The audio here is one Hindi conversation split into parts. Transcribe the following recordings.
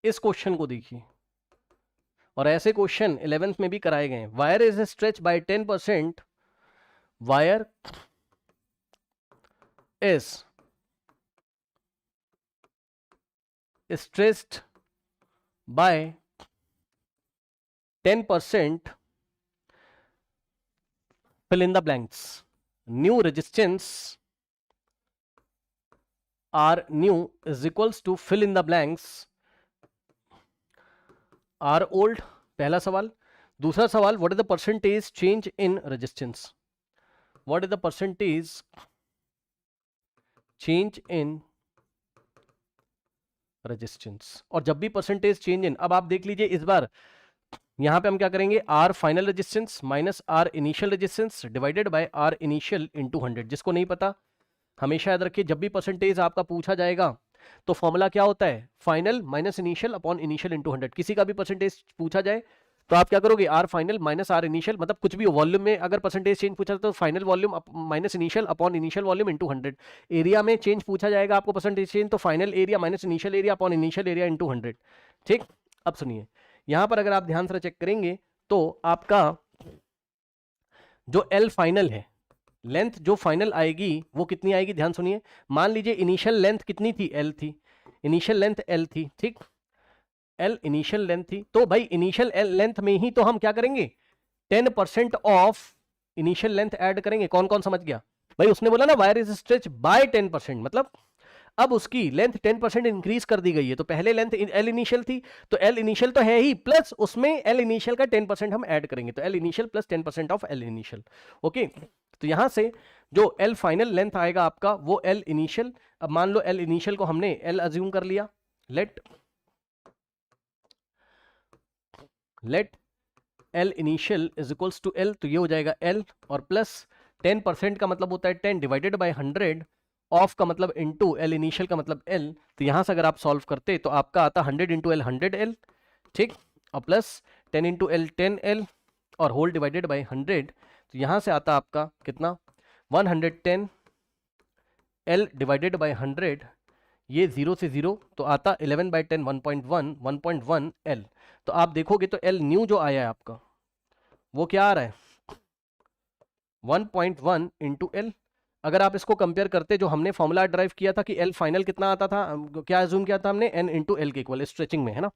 इस क्वेश्चन को देखिए, और ऐसे क्वेश्चन 11th में भी कराए गए हैं। Wire is stretch by 10%, wire is stretched by 10%, fill in the blanks. New resistance R new is equals to fill in the blanks R old, पहला सवाल। दूसरा सवाल, what is the percentage change in resistance? What is the percentage change in resistance? और जब भी परसेंटेज चेंज इन, अब आप देख लीजिए इस बार यहां पे हम क्या करेंगे, R final resistance minus R initial resistance divided by R initial into 100। जिसको नहीं पता हमेशा याद रखिए, जब भी परसेंटेज आपका पूछा जाएगा तो फॉर्मूला क्या होता है, final minus initial upon initial into 100। किसी का भी परसेंटेज पूछा जाए तो आप क्या करोगे, R final minus R initial, मतलब कुछ भी वॉल्यूम में अगर परसेंटेज चेंज पूछा तो final volume minus initial upon initial volume into 100। Area में चेंज पूछा जाएगा आपको परसेंटेज चेंज, तो final area minus initial area upon initial area into 100। ठीक, अब सुनिए यहां पर अगर आप ध्यान से चेक करेंगे तो आपका जो एल फाइनल है, लेंथ जो फाइनल आएगी वो कितनी आएगी, ध्यान सुनिए। मान लीजिए इनिशियल लेंथ कितनी थी, एल थी, इनिशियल लेंथ एल थी, ठीक, एल इनिशियल लेंथ थी, तो भाई इनिशियल लेंथ में ही तो हम क्या करेंगे, 10% ऑफ इनिशियल लेंथ ऐड करेंगे। कौन कौन समझ गया भाई, उसने बोला ना वायर इज स्ट्रेच बाय 10%, मतलब अब उसकी लेंथ 10% इंक्रीज कर दी गई है। तो पहले लेंथ एल इनिशियल थी, तो एल इनिशियल तो है ही, प्लस उसमें एल इनिशियल का 10% हम ऐड करेंगे, तो L initial plus 10% of L initial. Okay, तो यहां से जो एल फाइनल लेंथ आएगा आपका वो एल इनिशियल। अब मान लो एल इनिशियल को हमने एल अज्यूम कर लिया, let L initial is equals to L, तो ये हो जाएगा एल और प्लस 10% का मतलब होता है 10 डिवाइडेड बाय 100, ऑफ का मतलब इनटू एल इनिशियल का मतलब एल। तो यहां से अगर आप सॉल्व करते तो आपका आता 100 इंटू एल 100 एल, ठीक, और प्लस 10 इंटू एल 10 एल और होल डिवाइडेड बाय 100। तो यहां से आता आपका कितना, 110 एल डिवाइडेड बाय 100, ये 0 से 0 तो आता 11/10 1.1 एल। तो आप देखोगे तो एल न्यू जो आया है आपका वो क्या आ रहा है, 1.1 इंटू एल। अगर आप इसको कंपेयर करते, जो हमने फॉर्मूला ड्राइव किया था कि एल फाइनल कितना आता था, क्या अज्यूम किया था हमने, एन इंटू एल के इक्वल स्ट्रेचिंग में, है ना।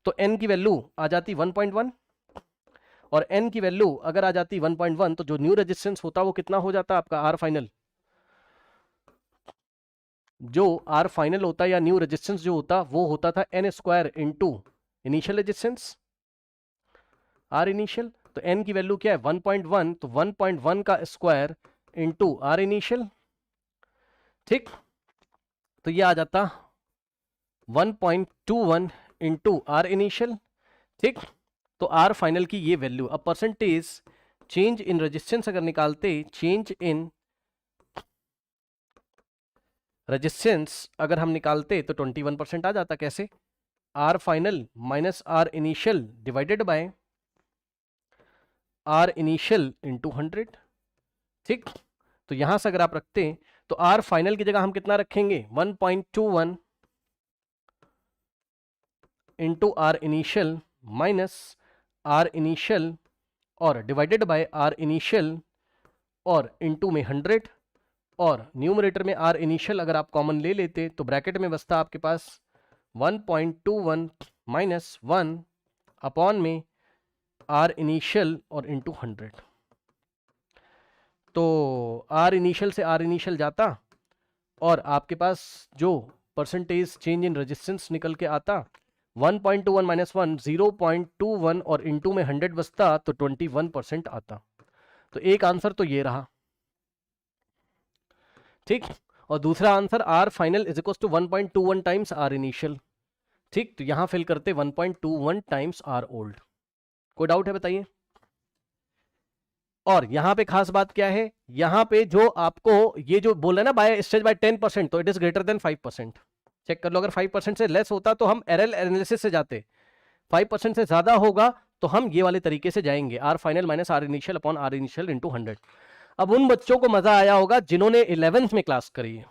तो एन की वैल्यू आ जाती 1.1 और एन की वैल्यू अगर आ जाती 1.1, तो जो न्यू रेजिस्टेंस होता वो कितना हो जाता आपका, आर फाइनल। जो आर फाइनल होता या न्यू रेजिस्टेंस जो होता वो होता था N square into initial resistance R initial. तो एन की वैल्यू क्या है 1.1, तो 1.1 का स्क्वायर इंटू आर इनिशियल, ठीक, तो ये आ जाता 1.21 इंटू आर इनिशियल, ठीक। तो आर फाइनल की ये वैल्यू, अब परसेंटेज चेंज इन रेजिस्टेंस अगर निकालते, चेंज इन रेजिस्टेंस अगर हम निकालते तो 21% आ जाता। कैसे, R final minus R initial divided by R initial into 100, ठीक। तो यहां से अगर आप रखते तो आर फाइनल की जगह हम कितना रखेंगे, 1.21 into R initial minus R initial और डिवाइडेड बाय आर इनिशियल और इंटू में 100, और न्यूमरेटर में आर इनिशियल अगर आप कॉमन ले लेते तो ब्रैकेट में बचता आपके पास 1.21 माइनस 1 अपॉन में आर इनिशियल और इंटू 100। तो आर इनिशियल से आर इनिशियल जाता और आपके पास जो परसेंटेज चेंज इन रेजिस्टेंस निकल के आता 1.21 माइनस 1 0.21 और इंटू में 100 बचता तो 21% आता। तो एक आंसर तो ये रहा, ठीक, और दूसरा answer R final is equal to 1.21 times R initial, ठीक। तो यहां फिल करते 1.21 टाइम्स आर ओल्ड। कोई डाउट है बताइए। और यहां पे खास बात क्या है, यहां पे जो आपको ये जो बोला ना बाय स्ट्रेच बाय 10%, तो it is greater than 5%। Check कर लो, अगर 5% से लेस होता तो हम एरर एनालिसिस से जाते, 5% से ज्यादा होगा तो हम ये वाले तरीके से जाएंगे, R final minus R initial upon R initial into 100। अब उन बच्चों को मजा आया होगा जिन्होंने 11th में क्लास करी है,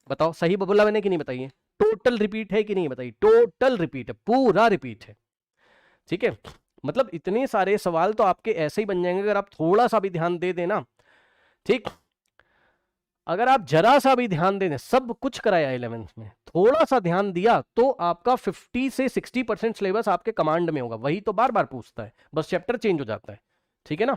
बताओ सही बोला मैंने कि नहीं बताइए। टोटल रिपीट है कि नहीं बताइए, टोटल रिपीट है, पूरा रिपीट है, ठीक है। मतलब इतने सारे सवाल तो आपके ऐसे ही बन जाएंगे अगर आप थोड़ा सा भी ध्यान दे देना, ठीक। अगर आप जरा सा भी ध्यान दें, सब कुछ कराया 11th में, थोड़ा सा ध्यान दिया तो आपका 50 से 60% सिलेबस आपके कमांड में होगा। वही तो बार बार पूछता है, बस चैप्टर चेंज हो जाता है, ठीक है ना।